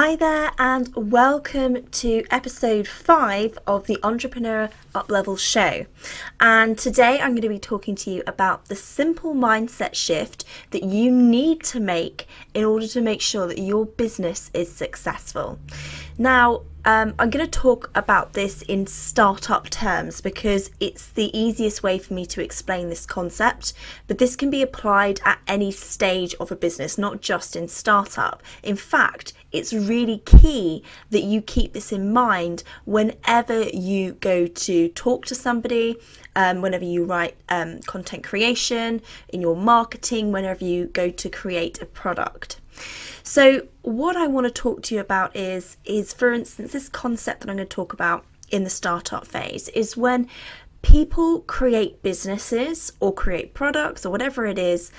Hi there and welcome to episode 5 of the Entrepreneur Uplevel show. And today I'm going to be talking to you about the simple mindset shift that you need to make in order to make sure that your business is successful. Now, I'm going to talk about this in startup terms because it's the easiest way for me to explain this concept, but this can be applied at any stage of a business, not just in startup. In fact, it's really key that you keep this in mind whenever you go to talk to somebody, whenever you write content creation, in your marketing, whenever you go to create a product. So what I want to talk to you about is for instance, this concept that I'm going to talk about in the startup phase is when people create businesses or create products or whatever it is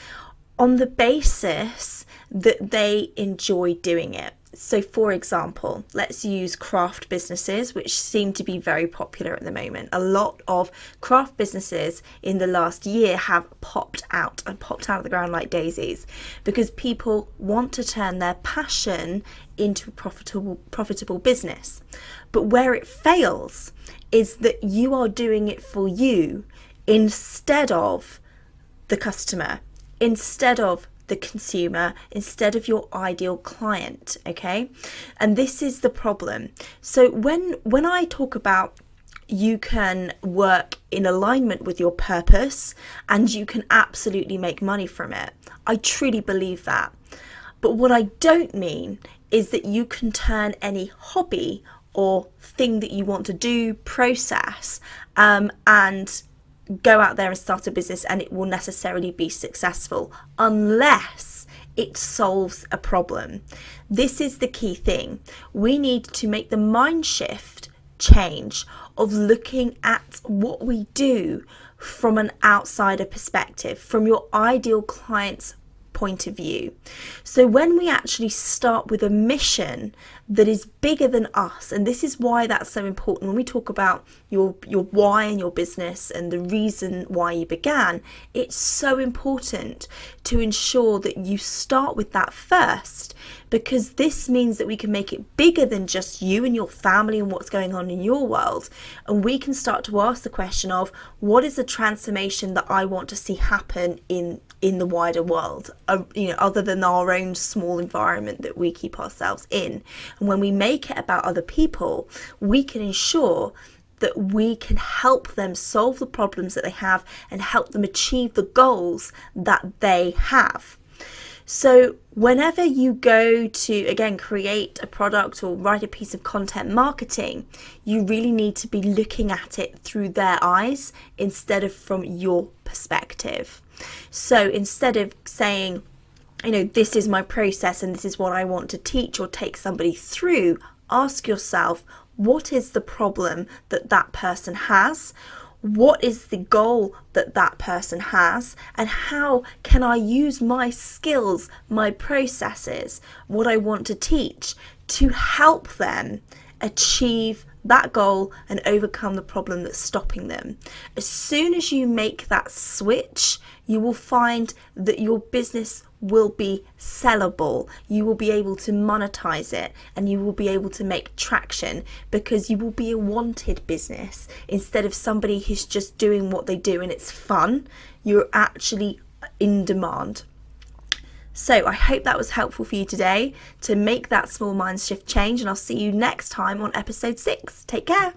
on the basis that they enjoy doing it. So for example, let's use craft businesses, which seem to be very popular at the moment. A lot of craft businesses in the last year have popped out of the ground like daisies because people want to turn their passion into a profitable business. But where it fails is that you are doing it for you instead of the customer, instead of the consumer, instead of your ideal client, okay? And this is the problem. So when I talk about you can work in alignment with your purpose and you can absolutely make money from it, I truly believe that. But what I don't mean is that you can turn any hobby or thing that you want to do, process, and go out there and start a business and it will necessarily be successful unless it solves a problem. This is the key thing. We need to make the mind shift change of looking at what we do from an outsider perspective, from your ideal client's point of view. So when we actually start with a mission that is bigger than us, and this is why that's so important when we talk about your why in your business and the reason why you began, it's so important to ensure that you start with that first, because this means that we can make it bigger than just you and your family and what's going on in your world, and we can start to ask the question of what is the transformation that I want to see happen in the wider world, other than our own small environment that we keep ourselves in. And when we make it about other people, we can ensure that we can help them solve the problems that they have and help them achieve the goals that they have. So whenever you go to, again, create a product or write a piece of content marketing, you really need to be looking at it through their eyes instead of from your perspective. So instead of saying, this is my process and this is what I want to teach or take somebody through, ask yourself, what is the problem that that person has? What is the goal that that person has? And how can I use my skills, my processes, what I want to teach to help them achieve that goal and overcome the problem that's stopping them? As soon as you make that switch, you will find that your business will be sellable. You will be able to monetize it and you will be able to make traction because you will be a wanted business instead of somebody who's just doing what they do and it's fun. You're actually in demand. So I hope that was helpful for you today to make that small mind shift change, and I'll see you next time on episode 6. Take care.